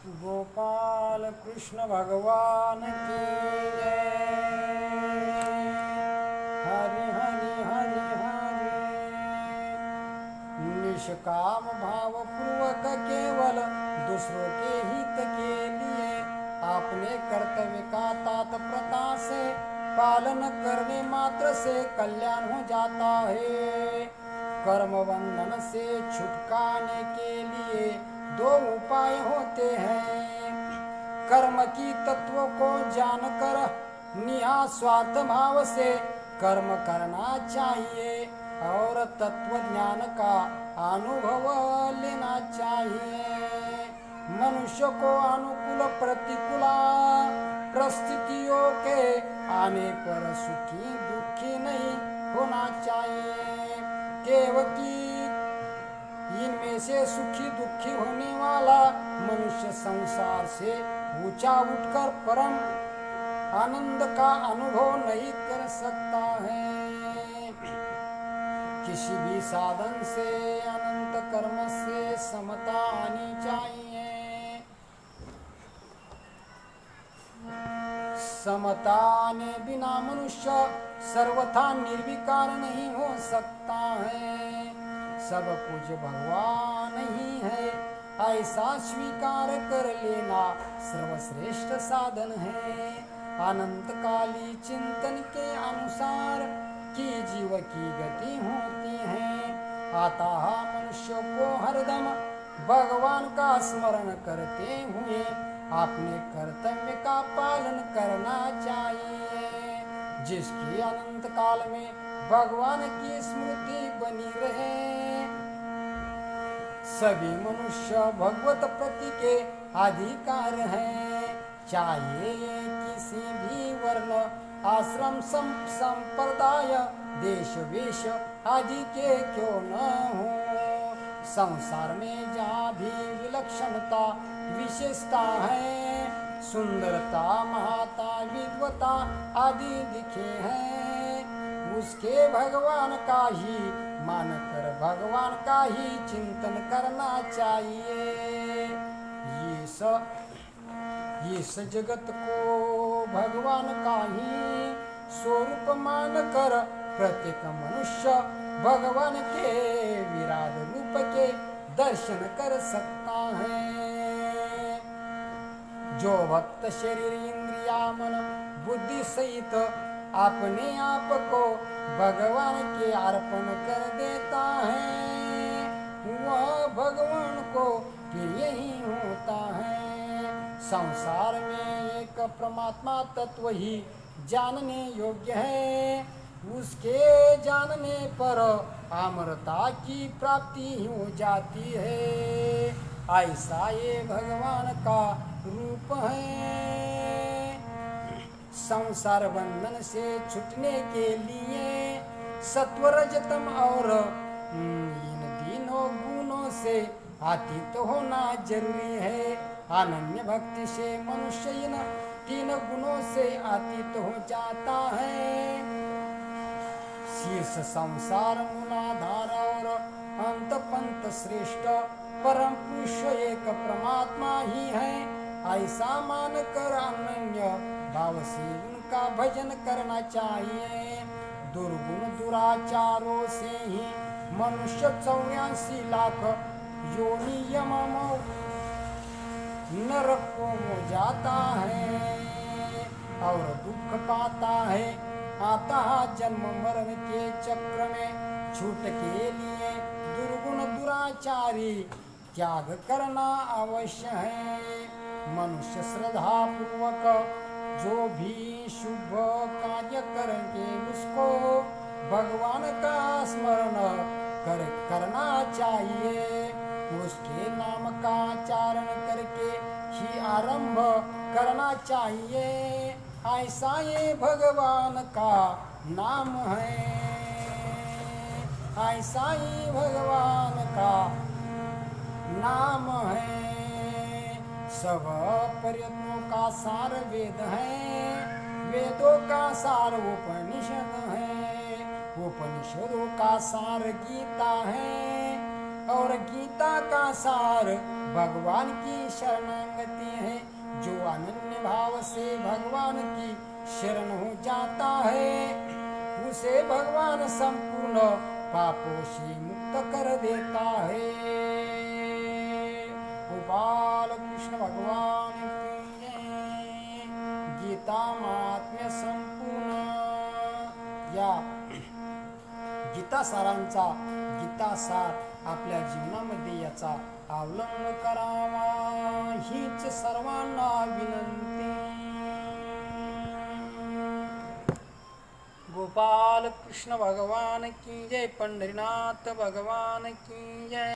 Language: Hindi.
गोपाल कृष्ण भगवान की जय। हरि हरि हरि हरि। निष्काम भाव पूर्वक केवल दूसरों के हित के लिए अपने कर्तव्य का तत्परता से पालन करने मात्र से कल्याण हो जाता है। कर्म बंधन से छुटकाने के लिए दो उपाय होते हैं। कर्म की तत्वों को जानकर निस्वार्थ भाव से कर्म करना चाहिए और तत्व ज्ञान का अनुभव लेना चाहिए। मनुष्य को अनुकूल प्रतिकूल परिस्थितियों के आने पर सुखी दुखी नहीं होना चाहिए। केवल इनमें से सुखी दुखी होने वाला मनुष्य संसार से ऊंचा उठकर परम आनंद का अनुभव नहीं कर सकता है। किसी भी साधन से अनंत कर्म से समता आनी चाहिए। समता आने बिना मनुष्य सर्वथा निर्विकार नहीं हो सकता है। सब कुछ भगवान ही है ऐसा स्वीकार कर लेना सर्वश्रेष्ठ साधन है। अनंत काली चिंतन के अनुसार की जीव की गति होती है। अतः मनुष्य को हरदम भगवान का स्मरण करते हुए अपने कर्तव्य का पालन करना चाहिए, जिसकी अनंत काल में भगवान की स्मृति बनी रहे। सभी मनुष्य भगवत प्रति के अधिकार हैं, चाहे किसी भी वर्ण आश्रम संप्रदाय देश वेश आदि के क्यों न हो। संसार में जहाँ भी विलक्षणता विशेषता है, सुंदरता महत्ता विद्वता आदि दिखे हैं, उसके भगवान का ही मानकर भगवान का ही चिंतन करना चाहिए। इस जगत को भगवान का ही स्वरूप मानकर प्रत्येक मनुष्य भगवान के विराट रूप के दर्शन कर सकता है। जो भक्त शरीर इंद्रिया मन बुद्धि सहित अपने आप को भगवान के अर्पण कर देता है, वह भगवान को प्रिय ही होता है। संसार में एक परमात्मा तत्व ही जानने योग्य है, उसके जानने पर अमरता की प्राप्ति हो जाती है। ऐसा ये भगवान का रूप है। संसार बंधन से छूटने के लिए सत्व रजतम और इन तीनों गुणों से अतीत होना जरूरी है। अनन्य भक्ति से मनुष्य इन तीन गुणों से अतीत हो जाता है। शीर्ष संसार मूलाधार और अंत पंत श्रेष्ठ परम पुरुष एक परमात्मा ही है, ऐसा मानकर अनन्य भाव से उनका भजन करना चाहिए। दुर्गुण दुराचारों से ही मनुष्य 84 लाख योनियम नरक को जाता है और दुख पाता है। अतः जन्म मरण के चक्र में छूट के लिए दुर्गुण दुराचारी त्याग करना अवश्य है। मनुष्य श्रद्धा पूर्वक जो भी शुभ कार्य करेंगे उसको भगवान का स्मरण करना चाहिए। उसके नाम का चारण करके ही आरंभ करना चाहिए। ऐसा ये भगवान का नाम है, ऐसा ही भगवान का नाम है। सब प्रयत्नों का सार वेद है, वेदों का सार उपनिषद है, उपनिषदों का सार गीता है और गीता का सार भगवान की शरणागति है। जो अनन्य भाव से भगवान की शरण हो जाता है उसे भगवान संपूर्ण पापों से मुक्त कर देता है। गोपाल कृष्ण भगवान की जय। गीता महात्म्य संपूर्ण या गीता सारांचा गीता सार आपल्या जीवनामध्ये याचा अवलंब करावा हीच सर्वांना विनंती। गोपाल कृष्ण भगवान की जय। पंढरीनाथ भगवान की जय।